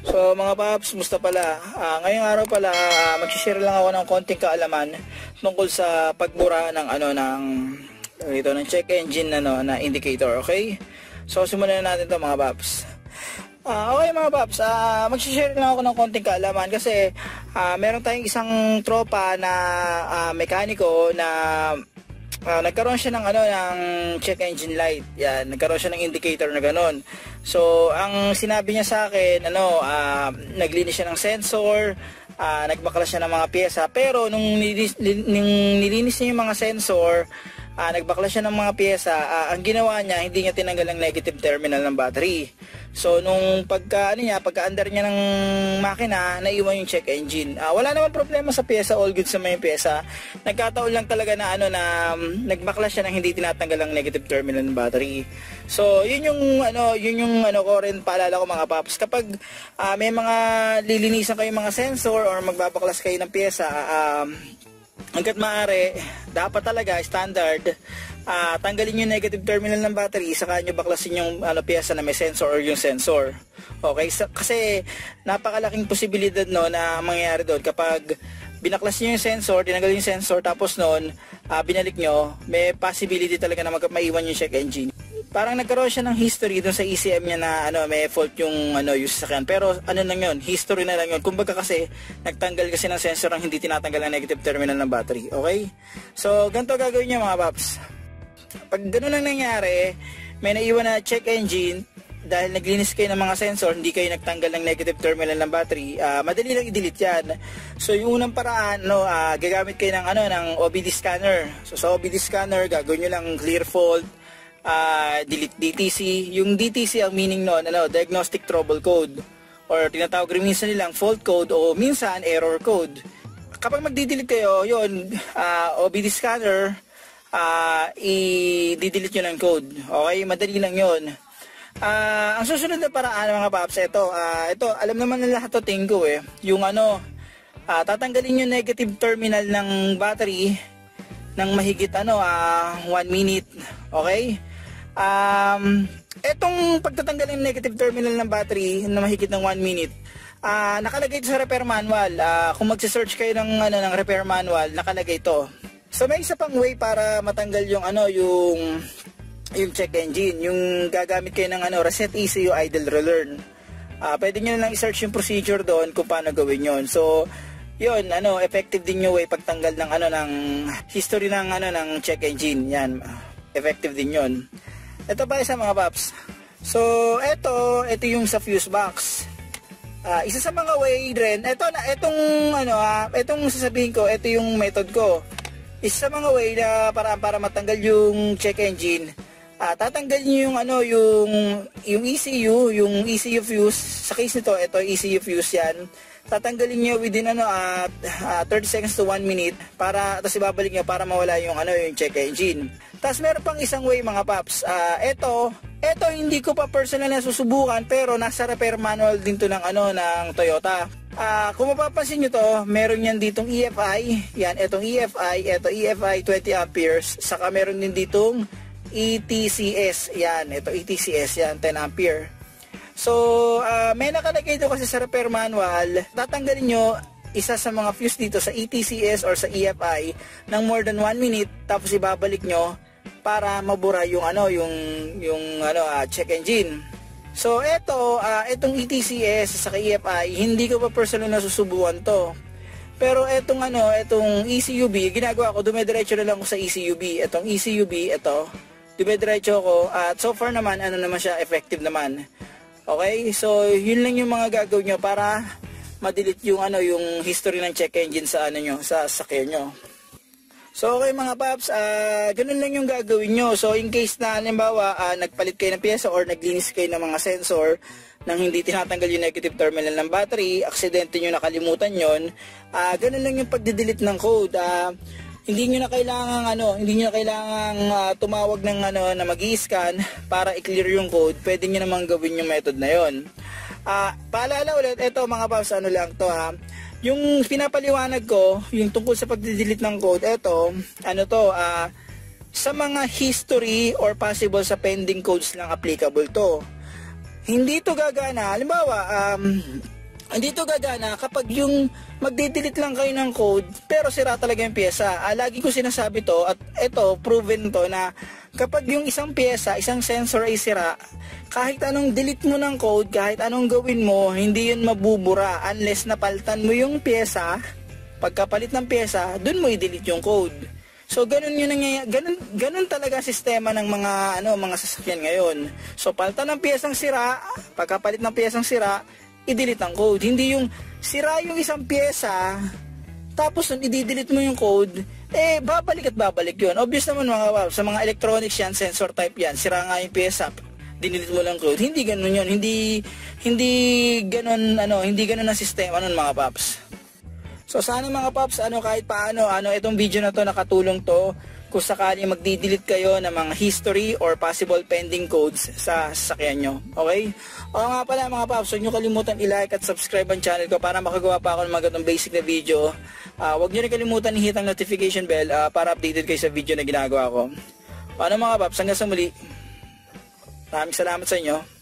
So mga paps, musta pala? Ngayong araw pala, mag-share lang ako ng konting kaalaman tungkol sa pagbura ng ng check engine na indicator, okay? So simulan na natin 'to mga paps. Okay mga paps, mag-share lang ako ng konting kaalaman kasi meron tayong isang tropa na mekaniko na nagkaroon siya ng ng check engine light. Yan, nagkaroon siya ng indicator na gano'n. So, ang sinabi niya sa akin, naglinis siya ng sensor, nagbaklas siya ng mga pyesa, pero nung nilinis niya yung mga sensor, nagbaklas siya ng mga pyesa, ang ginawa niya, hindi niya tinanggal ang negative terminal ng battery. So nung pagka-andar niya ng makina, naiwan yung check engine. Wala naman problema sa pyesa, all good sa may pyesa. Nagkataon lang talaga na nagbaklas siya ng hindi tinatanggal ang negative terminal ng battery. So yun yung ko rin paalala ko mga paps. Kapag may mga lilinisan kayo mga sensor or magbabaklas kayo ng pyesa, hanggat maaari, dapat talaga standard, tanggalin yung negative terminal ng battery, saka nyo baklasin yung pyesa na may sensor or yung sensor. Okay? Kasi napakalaking posibilidad na mangyayari doon kapag binaklas nyo yung sensor, tinanggal yung sensor, tapos binalik nyo, may possibility talaga na maiwan yung check engine. Parang nagkaroon siya ng history doon sa ECM niya na may fault yung yung sasakyan. Pero lang yun, history na lang yun. Kumbaga kasi nagtanggal kasi ng sensor ang hindi tinatanggal ang negative terminal ng battery. Okay? So ganito gagawin niyo mga paps. Pag gano'n ang nangyari, may naiwan na check engine dahil naglinis kayo ng mga sensor, hindi kayo nagtanggal ng negative terminal ng battery, madali lang i-delete yan. So yung unang paraan, gagamit kayo ng OBD scanner. So sa OBD scanner, gagawin nyo lang clear fault, delete DTC. Yung DTC ang meaning diagnostic trouble code, or tinatawag rin minsan nilang fault code o minsan error code. Kapag magdi-delete kayo, yun, OBD scanner, i-delete nyo ng code. Okay, madali lang yun. Ang susunod na paraan mga paps, ito alam naman na lahat to, tingko yung tatanggalin yung negative terminal ng battery ng mahigit 1 minute. Okay? Etong pagtatanggal ng negative terminal ng battery na mahigit ng 1 minute, nakalagay ito sa repair manual. Kung magse-search kayo ng repair manual, nakalagay ito. So may isa pang way para matanggal yung check engine, yung gagamit kayo ng reset ECU idle relearn. Pwede niyo lang i-search yung procedure doon kung paano gawin yon. So yun, effective din yung way pagtanggal ng history ng check engine. Yan, effective din yon. Ito pa isa mga paps. So ito yung sa fuse box. Isa sa mga way rin, itong sasabihin ko, ito yung method ko. Isa sa mga way na para matanggal yung check engine, tatanggalin niyo yung ECU, yung ECU fuse. Sa case nito, ito ECU fuse yan. Tatanggalin niyo within 30 seconds to 1 minute, tapos ibabalik niyo para mawala yung check engine. Tapos meron pang isang way mga paps. Ito hindi ko pa personal na susubukan, pero nasa repair manual din to ng Toyota. Kung mapapansin nyo to, meron yan ditong EFI. Yan, itong EFI, ito EFI 20 amperes. Saka meron din ditong ETCS. Yan, ito ETCS, yan, 10 ampere. So, may nakalagay ito kasi sa repair manual. Tatanggalin nyo isa sa mga fuse dito sa ETCS or sa EFI ng more than 1 minute, tapos ibabalik nyo para mabura yung check engine. So itong ETCS sa EFI, hindi ko pa personal na susubukan to. Pero itong ECUB, ginagawa ko, dumidiretso na lang ako sa ECUB. Itong ECUB, dumidiretso ko, at so far naman naman siya, effective naman. Okay? So yun lang yung mga gagawin nyo para ma-delete yung history ng check engine sa sa sasakyan nyo. So okay mga paps, ganun lang yung gagawin nyo. So in case na halimbawa nagpalit kayo ng pyesa or naglinis kayo ng mga sensor nang hindi tinatanggal yung negative terminal ng battery, aksidente nyo, nakalimutan yon, ganun lang yung pagde-delete ng code. Hindi nyo na kailangan tumawag ng na mag-i-scan para i-clear yung code. Pwede nyo namang gawin yung method na yon. Paalala ulit, ito mga paps, lang to yung pinapaliwanag ko, yung tungkol sa pagde-delete ng code, sa mga history or possible sa pending codes lang applicable to. Hindi to gagana. Halimbawa, Hindi to gagana kapag yung magde-delete lang kayo ng code pero sira talaga yung pyesa. Lagi ko sinasabi to at ito proven to na kapag yung isang pyesa, isang sensor ay sira, kahit anong delete mo ng code, kahit anong gawin mo, hindi yun mabubura unless napalitan mo yung pyesa. Pagkapalit ng pyesa, dun mo i-delete yung code. So ganun yun nangyayari, ganun talaga sistema ng mga sasakyan ngayon. So palitan ng piyesang sira, pagkapalit ng piyesang sira, i-delete ang code. Hindi yung sira yung isang pyesa, tapos nung i-delete mo yung code, babalik at babalik yun. Obvious naman sa mga electronics yan, sensor type yan, sira nga yung pyesa, dinilit mo lang code. Hindi ganun yun. Hindi ganun ang sistema nun mga paps. So sana mga paps, kahit paano, itong video na to nakatulong to kung sakali magdi-delete kayo ng mga history or possible pending codes sa sasakyan nyo. Okay? O nga pala mga paps, huwag nyo kalimutan i-like at subscribe ang channel ko para makagawa pa ako ng mga ganitong basic na video. Huwag nyo rin kalimutan i-hit ang notification bell para updated kayo sa video na ginagawa ko. Paano mga paps, hanggang sa muli. Maraming salamat sa inyo.